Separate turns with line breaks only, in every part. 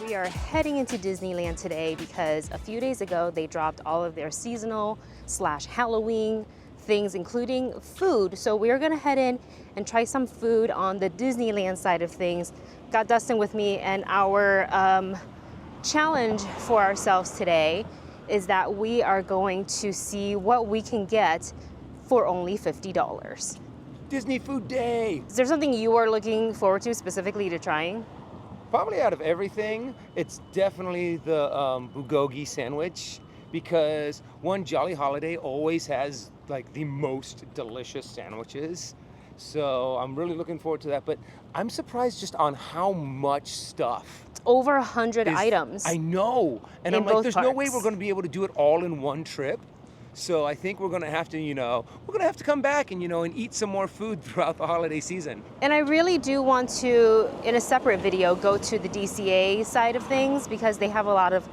We are heading into Disneyland today because a few days ago they dropped all of their seasonal / Halloween things, including food. So we're gonna head in and try some food on the Disneyland side of things. Got Dustin with me, and our challenge for ourselves today is that we are going to see what we can get for only $50.
Disney Food Day!
Is there something you are looking forward to specifically to trying?
Probably out of everything, it's definitely the Boo-gogi sandwich, because one, Jolly Holiday always has like the most delicious sandwiches. So I'm really looking forward to that, but I'm surprised just on how much stuff.
It's over 100 items.
I know, and I'm like, there's no way we're gonna be able to do it all in one trip. So I think we're gonna have to, we're gonna have to come back and, and eat some more food throughout the holiday season.
And I really do want to, in a separate video, go to the DCA side of things because they have a lot of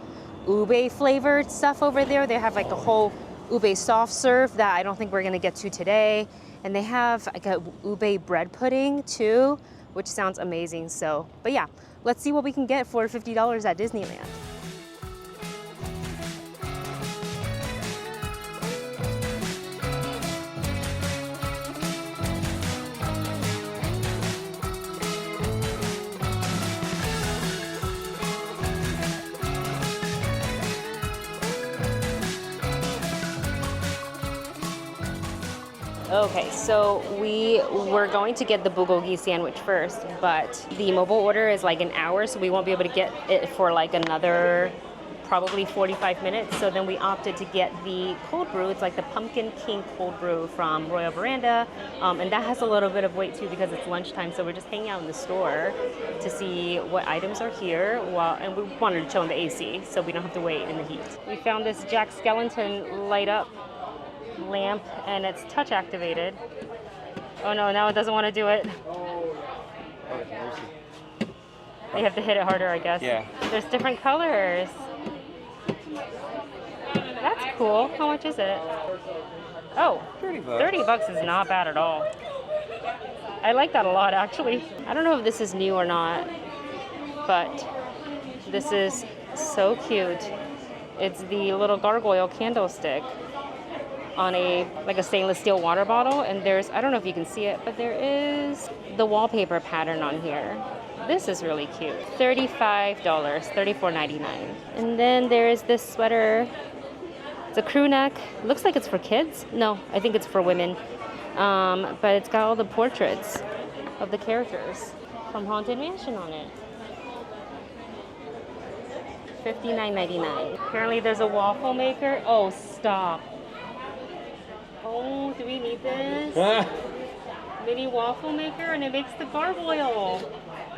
ube flavored stuff over there. They have like a whole ube soft serve that I don't think we're gonna get to today. And they have like a ube bread pudding too, which sounds amazing. So, but yeah, let's see what we can get for $50 at Disneyland. Okay, so we were going to get the Boo-gogi sandwich first, but the mobile order is like an hour, so we won't be able to get it for like another probably 45 minutes. So then we opted to get the cold brew. It's like the Pumpkin King cold brew from Royal Veranda, and that has a little bit of wait too because it's lunchtime. So we're just hanging out in the store to see what items are here, and we wanted to chill in the AC so we don't have to wait in the heat. We found this Jack Skellington light up lamp, and it's touch activated. Oh no, now it doesn't want to do it. You have to hit it harder, I guess.
Yeah.
There's different colors. That's cool. How much is it? Oh,
30
bucks is not bad at all. I like that a lot, actually. I don't know if this is new or not, but this is so cute. It's the little gargoyle candlestick on a stainless steel water bottle, and I don't know if you can see it, but there is the wallpaper pattern on here. This is really cute. $35, $34.99. And then there is this sweater. It's a crew neck. Looks like it's for kids. No, I think it's for women. But it's got all the portraits of the characters from Haunted Mansion on it. $59.99. Apparently there's a waffle maker. Oh, stop. Oh, do we need this? Mini waffle maker, and it makes the gargoyle.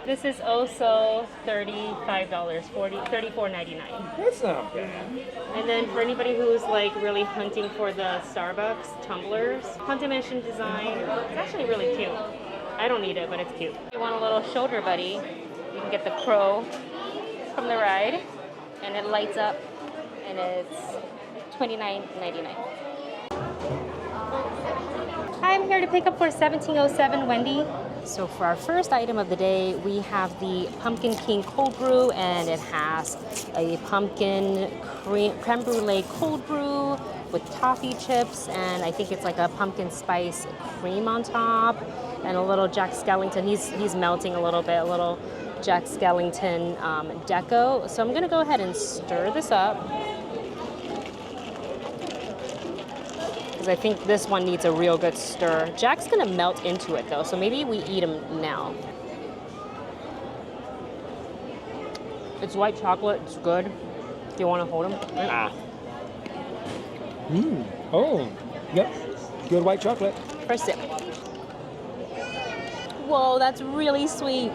This is also $35, $34.99.
That's not bad.
And then for anybody who's like really hunting for the Starbucks tumblers, Haunted Mansion design, it's actually really cute. I don't need it, but it's cute. If you want a little shoulder buddy, you can get the crow from the ride, and it lights up, and it's $29.99. I'm here to pick up for 1707 Wendy. So for our first item of the day, we have the Pumpkin King cold brew, and it has a pumpkin creme brulee cold brew with toffee chips, and I think it's like a pumpkin spice cream on top, and a little Jack Skellington. He's melting a little bit, a little Jack Skellington deco. So I'm gonna go ahead and stir this up, because I think this one needs a real good stir. Jack's gonna melt into it though, so maybe we eat him now. It's white chocolate, it's good. Do you wanna hold him?
Ah. Oh, yep, good white chocolate.
First sip. Whoa, that's really sweet.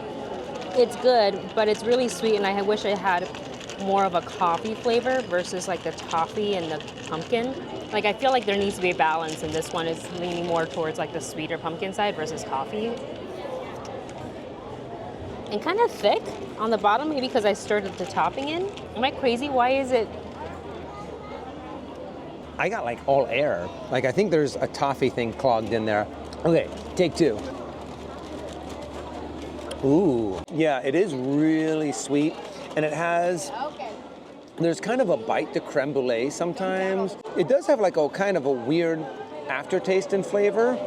It's good, but it's really sweet, and I wish it had more of a coffee flavor versus like the toffee and the pumpkin. Like, I feel like there needs to be a balance, and this one is leaning more towards like the sweeter pumpkin side versus coffee. And kind of thick on the bottom, maybe because I stirred the topping in. Am I crazy? Why is it?
I got like all air. Like, I think there's a toffee thing clogged in there. Okay, take two. Ooh, yeah, it is really sweet. and it has, there's kind of a bite to creme brulee sometimes. It does have like a kind of a weird aftertaste and flavor.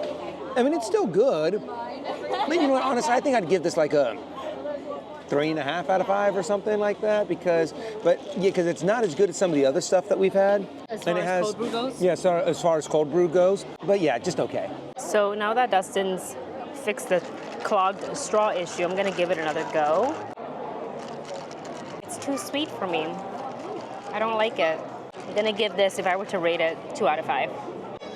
I mean, it's still good. But you know what, honestly, I think I'd give this like a 3.5 out of 5 or something like that because it's not as good as some of the other stuff that we've had.
As far as cold brew goes?
Yeah, so as far as cold brew goes. But yeah, just okay.
So now that Dustin's fixed the clogged straw issue, I'm gonna give it another go. It's too sweet for me. I don't like it. I'm gonna give this, if I were to rate it, 2 out of 5.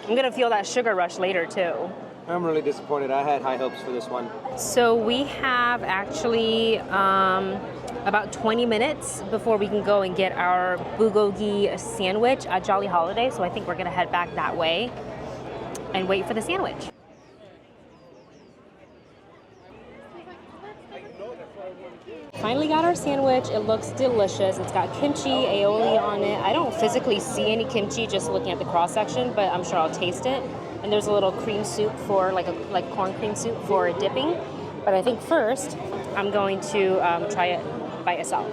I'm gonna feel that sugar rush later too.
I'm really disappointed. I had high hopes for this one.
So we have actually about 20 minutes before we can go and get our Boo-gogi sandwich at Jolly Holiday. So I think we're gonna head back that way and wait for the sandwich. Finally got our sandwich. It looks delicious. It's got kimchi, aioli on it. I don't physically see any kimchi just looking at the cross section, but I'm sure I'll taste it. And there's a little cream soup for like corn cream soup for dipping. But I think first I'm going to try it by itself.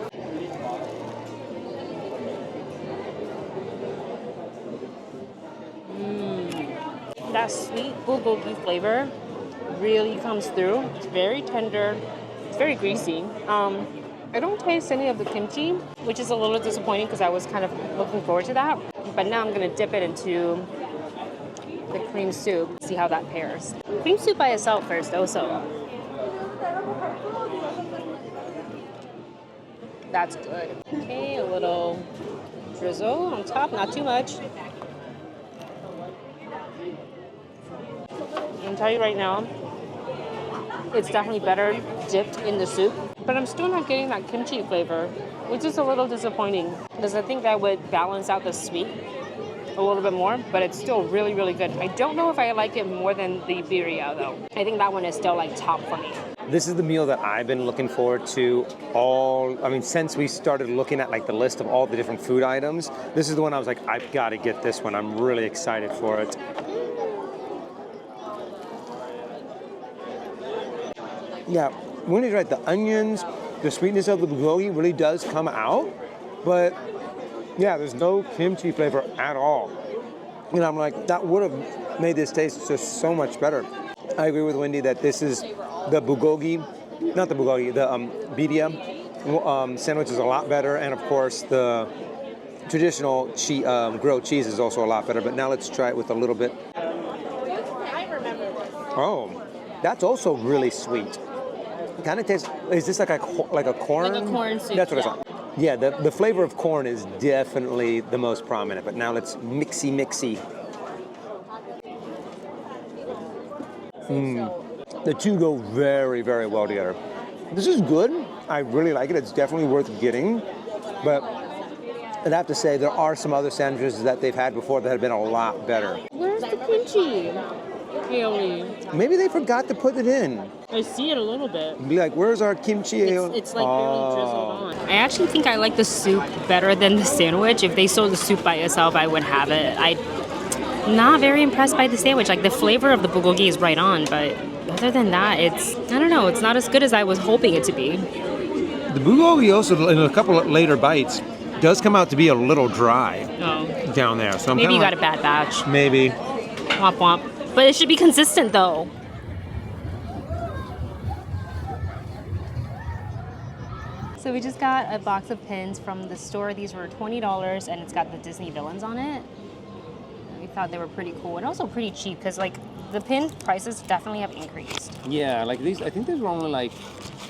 That sweet bulgogi flavor really comes through. It's very tender. It's very greasy. I don't taste any of the kimchi, which is a little disappointing because I was kind of looking forward to that. But now I'm gonna dip it into the cream soup, see how that pairs. Cream soup by itself first, also. That's good. Okay, a little drizzle on top, not too much. I can tell you right now, it's definitely better dipped in the soup, but I'm still not getting that kimchi flavor, which is a little disappointing because I think that would balance out the sweet a little bit more, but it's still really, really good. I don't know if I like it more than the birria though. I think that one is still like top for me.
This is the meal that I've been looking forward to since we started looking at like the list of all the different food items. This is the one I was like, I've got to get this one. I'm really excited for it. Yeah, Wendy's right. The onions, the sweetness of the bulgogi really does come out, but yeah, there's no kimchi flavor at all. And I'm like, that would have made this taste just so much better. I agree with Wendy that this is the bulgogi, not the bulgogi, the birria sandwich is a lot better, and of course the traditional grilled cheese is also a lot better. But now let's try it with a little bit. Oh, that's also really sweet. It kind of tastes. Is this like a corn?
Like a corn soup.
That's what I thought. Yeah, the flavor of corn is definitely the most prominent. But now let's mixy. The two go very, very well together. This is good. I really like it. It's definitely worth getting. But I'd have to say there are some other sandwiches that they've had before that have been a lot better.
Where's the kimchi? Aioli.
Maybe they forgot to put it in.
I see it a little bit.
Be like, where's our kimchi aioli?
It's like barely drizzled on. I actually think I like the soup better than the sandwich. If they sold the soup by itself, I would have it. I'm not very impressed by the sandwich. Like the flavor of the bulgogi is right on, but other than that, I don't know, it's not as good as I was hoping it to be.
The bulgogi also, in a couple of later bites, does come out to be a little dry down there. So
maybe you got a bad batch.
Maybe.
Womp womp. But it should be consistent though. So we just got a box of pins from the store. These were $20 and it's got the Disney villains on it. We thought they were pretty cool and also pretty cheap because like the pin prices definitely have increased.
Yeah, like these, I think these were only like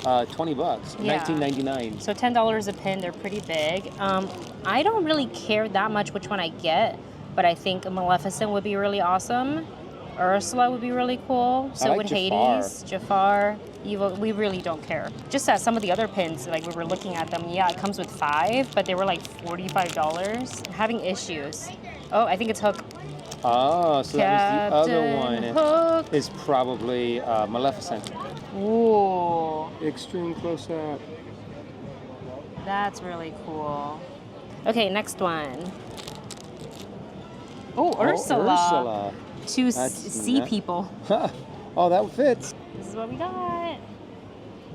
$20,
yeah.
$19.99.
So $10 a pin, they're pretty big. I don't really care that much which one I get, but I think Maleficent would be really awesome. Ursula would be really cool. So would Hades, Jafar, Evil. We really don't care. Just as some of the other pins, like we were looking at them, yeah, it comes with 5, but they were like $45. I'm having issues. Oh, I think it's Hook.
Oh, so that was the other one.
Hook.
Is probably Maleficent.
Ooh.
Extreme close-up.
That's really cool. Okay, next one. Oh, Ursula.
Ursula.
Two sea people.
Oh, that fits.
This is what we got. I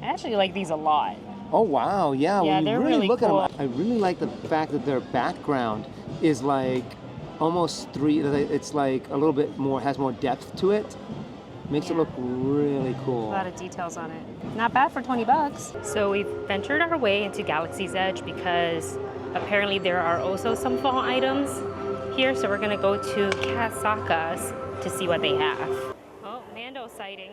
actually like these a lot.
Oh wow, yeah.
Yeah,
When you
they're
really
really
look
cool.
at them, I really like the fact that their background is like almost three. It's like a little bit more, has more depth to it. Makes it
Yeah.
look really cool.
A lot of details on it. Not bad for 20 bucks. So we've ventured our way into Galaxy's Edge because apparently there are also some fall items here. So we're gonna go to Kasaka's to see what they have. Oh, Mando sighting.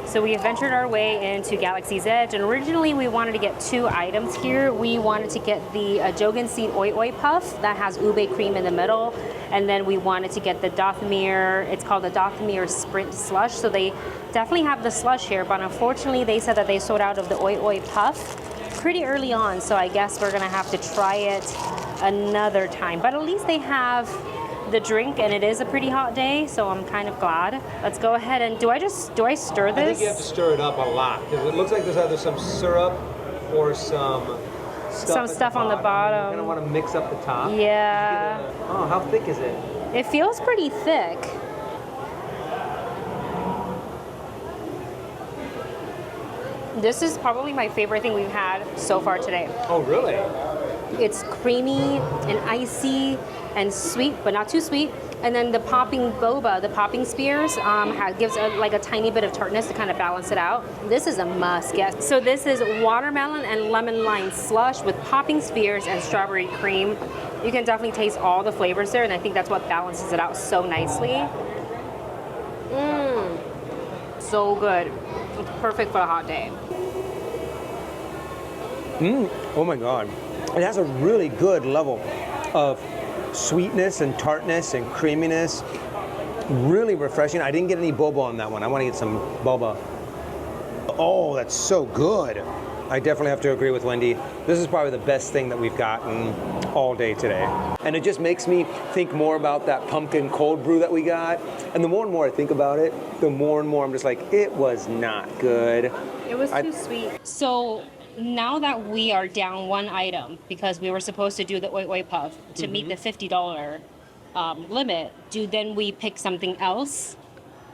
So we have ventured our way into Galaxy's Edge, and originally we wanted to get 2 items here. We wanted to get the Jogan Seed Oi Oi Puff that has ube cream in the middle, and then we wanted to get the Dathomir, it's called the Dathomir Sprint Slush. So they definitely have the slush here, but unfortunately they said that they sold out of the Oi Oi Puff pretty early on, so I guess we're gonna have to try it another time. But at least they have the drink, and it is a pretty hot day, so I'm kind of glad. Let's go ahead and do I stir this?
I think you have to stir it up a lot because it looks like there's either some syrup or some stuff
on the bottom.
You're gonna want to mix up the top.
Yeah.
Oh, how thick is it?
It feels pretty thick. This is probably my favorite thing we've had so far today.
Oh, really?
It's creamy and icy and sweet, but not too sweet. And then the popping boba, the popping spears, gives like a tiny bit of tartness to kind of balance it out. This is a must get. So this is watermelon and lemon lime slush with popping spears and strawberry cream. You can definitely taste all the flavors there, and I think that's what balances it out so nicely. So good. It's perfect for a hot day.
Oh my God. It has a really good level of sweetness and tartness and creaminess. Really refreshing. I didn't get any boba on that one. I want to get some boba. Oh, that's so good. I definitely have to agree with Wendy. This is probably the best thing that we've gotten all day today. And it just makes me think more about that pumpkin cold brew that we got. And the more and more I think about it, the more and more I'm just like, it was not good.
It was too sweet. So now that we are down 1 item, because we were supposed to do the Oi Oi Puff to meet the $50 limit, then we pick something else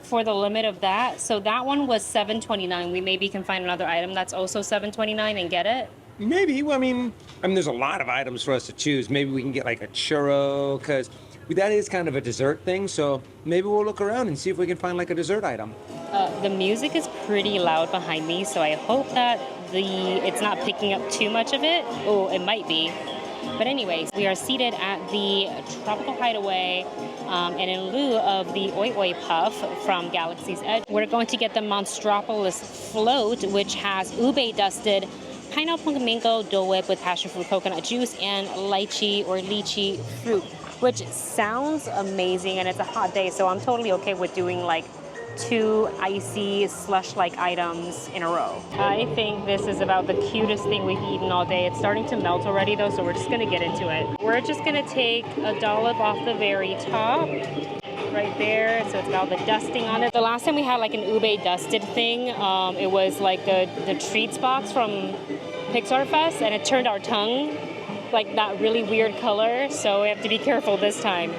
for the limit of that? So that one was $7.29. We maybe can find another item that's also $7.29 and get it.
Maybe. Well, I mean, there's a lot of items for us to choose. Maybe we can get like a churro, because that is kind of a dessert thing. So maybe we'll look around and see if we can find like a dessert item.
The music is pretty loud behind me, so I hope that it's not picking up too much of it. Oh, it might be. But anyways, we are seated at the Tropical Hideaway, and in lieu of the Oi Oi Puff from Galaxy's Edge, we're going to get the Monstropolis Float, which has ube-dusted pineapple mango Dole Whip with passion fruit coconut juice and lychee fruit, which sounds amazing, and it's a hot day, so I'm totally okay with doing like 2 icy slush-like items in a row. I think this is about the cutest thing we've eaten all day. It's starting to melt already though, so we're just gonna get into it. We're just gonna take a dollop off the very top, right there, so it's got all the dusting on it. The last time we had like an ube dusted thing, it was like the treats box from Pixar Fest, and it turned our tongue like that really weird color, so we have to be careful this time.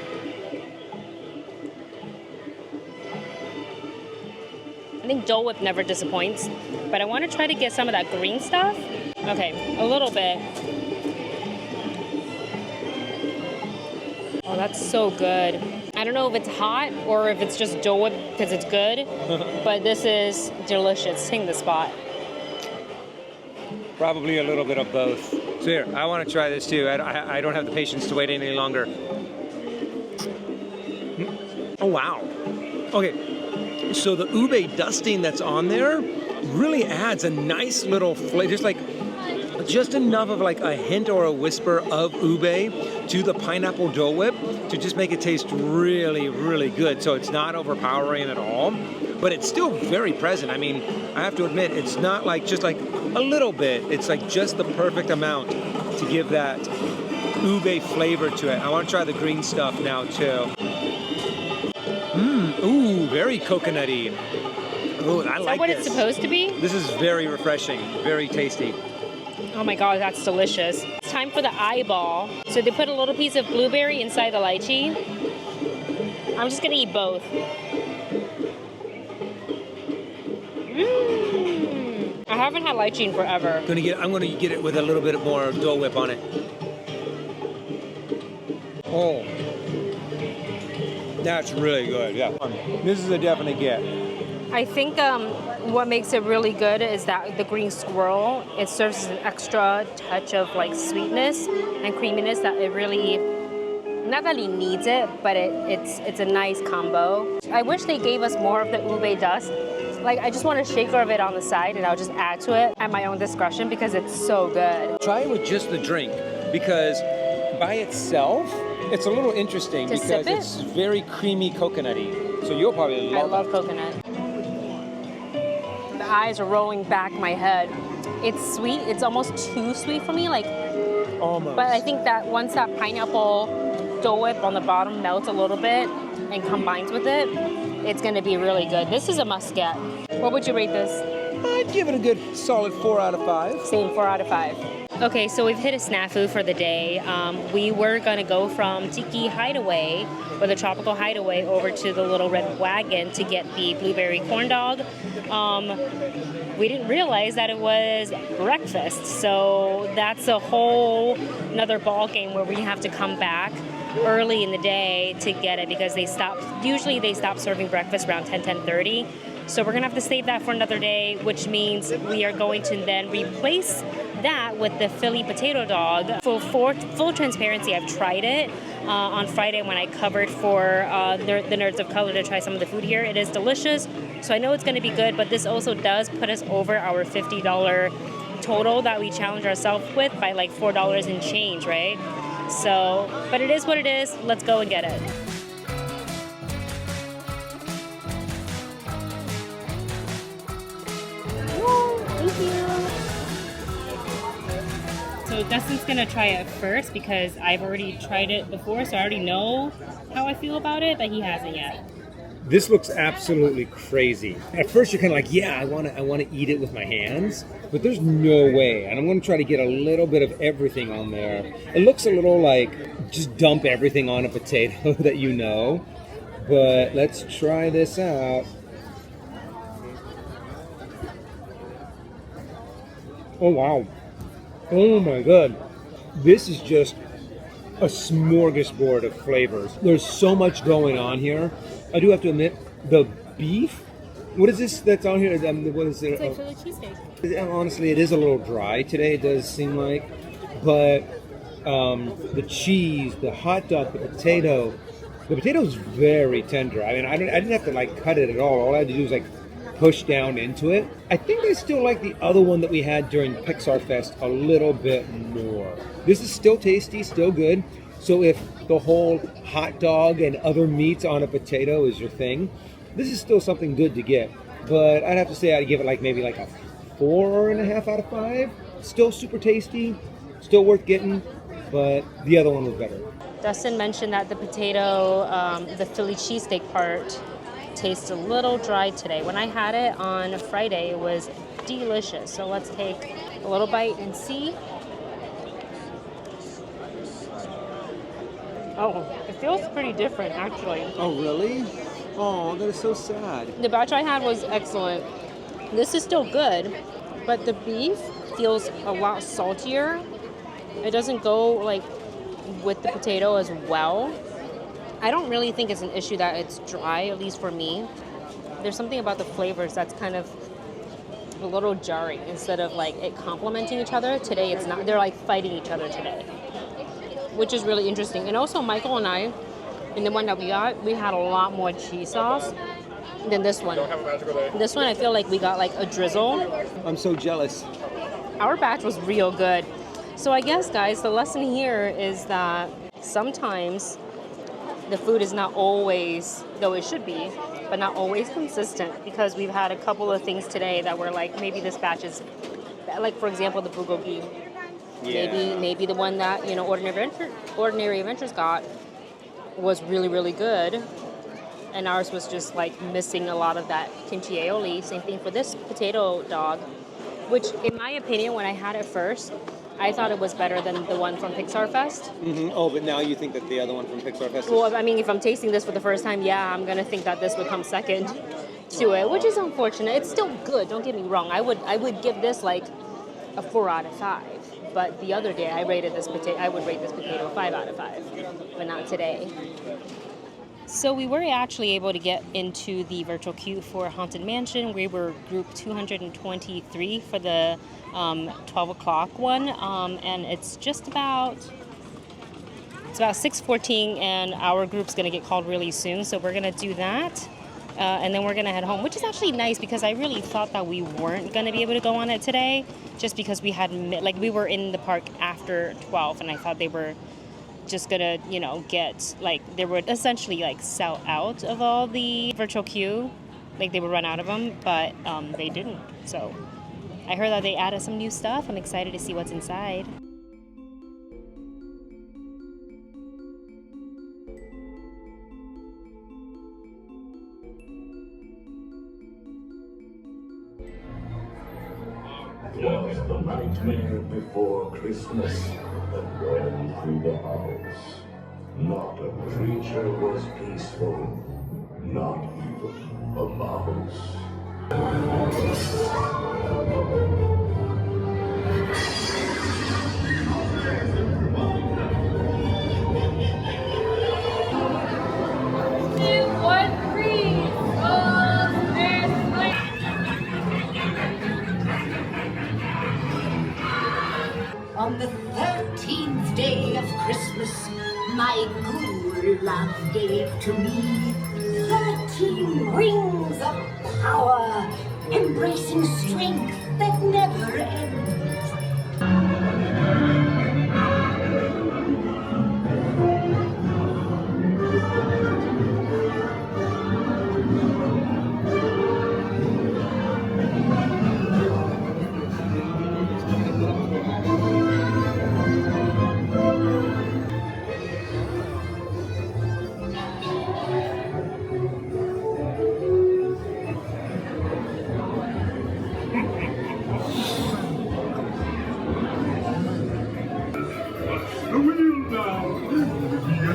I think Dole Whip never disappoints, but I want to try to get some of that green stuff. Okay, a little bit. Oh, that's so good. I don't know if it's hot or if it's just Dole Whip because it's good, but this is delicious. Hitting the spot.
Probably a little bit of both. So here, I want to try this too. I don't have the patience to wait any longer. Oh, wow. Okay. So the ube dusting that's on there really adds a nice little flavor, just enough of like a hint or a whisper of ube to the pineapple Dole Whip to just make it taste really, really good. So it's not overpowering at all, but it's still very present. I mean, I have to admit, it's not like just like a little bit. It's like just the perfect amount to give that ube flavor to it. I want to try the green stuff now too. Ooh, very coconutty. Ooh, I like this.
Is that what it's supposed to be?
This is very refreshing, very tasty.
Oh my God, that's delicious. It's time for the eyeball. So they put a little piece of blueberry inside the lychee. I'm just gonna eat both. haven't had lychee in forever.
I'm gonna get it with a little bit more Dole Whip on it. Oh, that's really good. Yeah, this is a definite get.
I think what makes it really good is that the green squirrel, it serves as an extra touch of like sweetness and creaminess that it really, not that he needs it, but it's a nice combo. I wish they gave us more of the ube dust. Like, I just want a shaker of it on the side and I'll just add to it at my own discretion because it's so good.
Try it with just the drink because by itself, it's a little interesting
To
because
sip it?
it's very creamy coconutty. So you'll probably love it.
I love coconut. The eyes are rolling back my head. It's sweet. It's almost too sweet for me. Like,
Almost.
but I think that once that pineapple Dole Whip on the bottom melts a little bit and combines with it, it's going to be really good. This is a must get. What would you rate this?
I'd give it a good solid 4 out of 5.
Same, 4 out of 5. Okay, so we've hit a snafu for the day. We were gonna go from Tiki Hideaway, or the Tropical Hideaway, over to the Little Red Wagon to get the blueberry corn dog. We didn't realize that it was breakfast, so that's a whole another ball game where we have to come back early in the day to get it because usually they stop serving breakfast around 10:30. So we're gonna have to save that for another day, which means we are going to then replace that with the Philly potato dog. For full transparency, I've tried it on Friday when I covered for the Nerds of Color to try some of the food here. It is delicious, so I know it's gonna be good, but this also does put us over our $50 total that we challenge ourselves with by like $4 and change, right? So, but it is what it is. Let's go and get it. Thank you. So Dustin's gonna try it first because I've already tried it before, so I already know how I feel about it, but he hasn't yet.
This looks absolutely crazy. At first you're kind of like, yeah, I want to eat it with my hands, but there's no way. And I'm going to try to get a little bit of everything on there. It looks a little like just dump everything on a potato that you know. But let's try this out. Oh, wow. Oh, my God. This is just a smorgasbord of flavors. There's so much going on here. I do have to admit, the beef, what is this that's on here? What is it?
It's like Philly cheesesteak.
Honestly, it is a little dry today, it does seem like. But the cheese, the hot dog, the potato's very tender. I mean, I didn't have to like cut it at all. All I had to do was like push down into it. I think I still like the other one that we had during Pixar Fest a little bit more. This is still tasty, still good. So if the whole hot dog and other meats on a potato is your thing, this is still something good to get. But I'd have to say I'd give it like maybe like a 4.5 out of 5. Still super tasty, still worth getting, but the other one was better.
Dustin mentioned that the potato, the Philly cheesesteak part, tastes a little dry today. When I had it on Friday, it was delicious. So let's take a little bite and see. Oh, it feels pretty different, actually.
Oh, really? Oh, that is so sad.
The batch I had was excellent. This is still good, but the beef feels a lot saltier. It doesn't go like with the potato as well. I don't really think it's an issue that it's dry, at least for me. There's something about the flavors that's kind of a little jarring. Instead of like it complementing each other, today it's not. They're like fighting each other today, which is really interesting. And also Michael and I, in the one that we got, we had a lot more cheese sauce than this one. This one I feel like we got like a drizzle.
I'm so jealous.
Our batch was real good. So I guess, guys, the lesson here is that sometimes the food is not always, though it should be, but not always consistent, because we've had a couple of things today that were like, maybe this batch is, like for example, the Boo-gogi. Yeah. Maybe the one that, you know, Ordinary Adventures got was really, really good. And ours was just like missing a lot of that kimchi aioli. Same thing for this potato dog, which in my opinion, when I had it first, I thought it was better than the one from Pixar Fest.
Mm-hmm. Oh, but now you think that the other one from Pixar Fest is...
Well, I mean, if I'm tasting this for the first time, yeah, I'm going to think that this would come second. to it, which is unfortunate. It's still good, don't get me wrong. I would give this like a 4 out of 5. But the other day I would rate this potato a 5 out of 5, but not today. So we were actually able to get into the virtual queue for Haunted Mansion. We were group 223 for the 12 o'clock one, and it's about 6:14, and our group's gonna get called really soon, so we're gonna do that. And then we're gonna head home, which is actually nice because I really thought that we weren't gonna be able to go on it today, just because we were in the park after 12, and I thought they were just gonna, get they would essentially sell out of all the virtual queue, they would run out of them, but they didn't. So I heard that they added some new stuff. I'm excited to see what's inside.
Was the nightmare before Christmas that ran through the house. Not a creature was peaceful, not even a mouse.
On the 13th day of Christmas, my ghoul love gave to me 13 rings of power, embracing strength that never ends.
The wheel now, the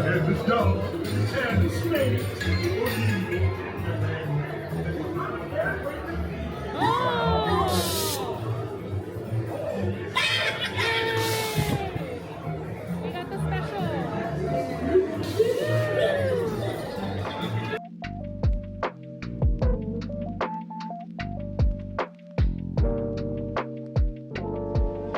head is down, and the snake.
We got the special.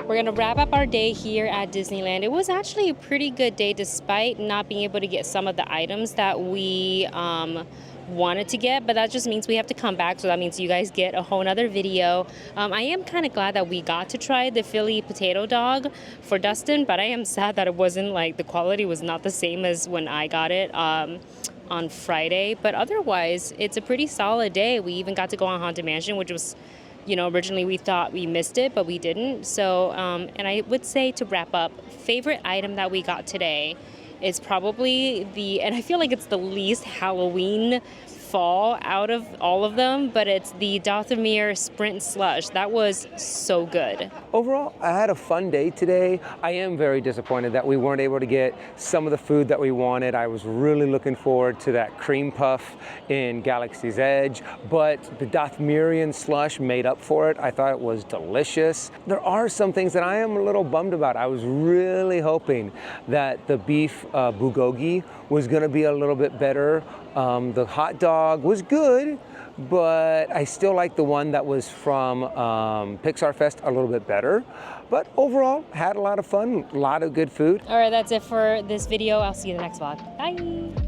We're gonna wrap up our day here at Disneyland. It was actually a pretty good day despite not being able to get some of the items that we wanted to get, but that just means we have to come back, so that means you guys get a whole nother video. I am kind of glad that we got to try the Philly potato dog for Dustin, but I am sad that it wasn't the quality was not the same as when I got it on Friday, but otherwise it's a pretty solid day. We even got to go on Haunted Mansion, which was, originally we thought we missed it, but we didn't. So, and I would say, to wrap up, favorite item that we got today is probably and I feel like it's the least Halloween fall out of all of them, but it's the Dathomir Sprint Slush. That was so good.
Overall, I had a fun day today. I am very disappointed that we weren't able to get some of the food that we wanted. I was really looking forward to that cream puff in Galaxy's Edge, but the Dathomirian slush made up for it. I thought it was delicious. There are some things that I am a little bummed about. I was really hoping that the beef Boo-gogi was gonna be a little bit better. The hot dog was good, but I still like the one that was from Pixar Fest a little bit better. But overall, had a lot of fun, a lot of good food.
All right, that's it for this video. I'll see you in the next vlog. Bye.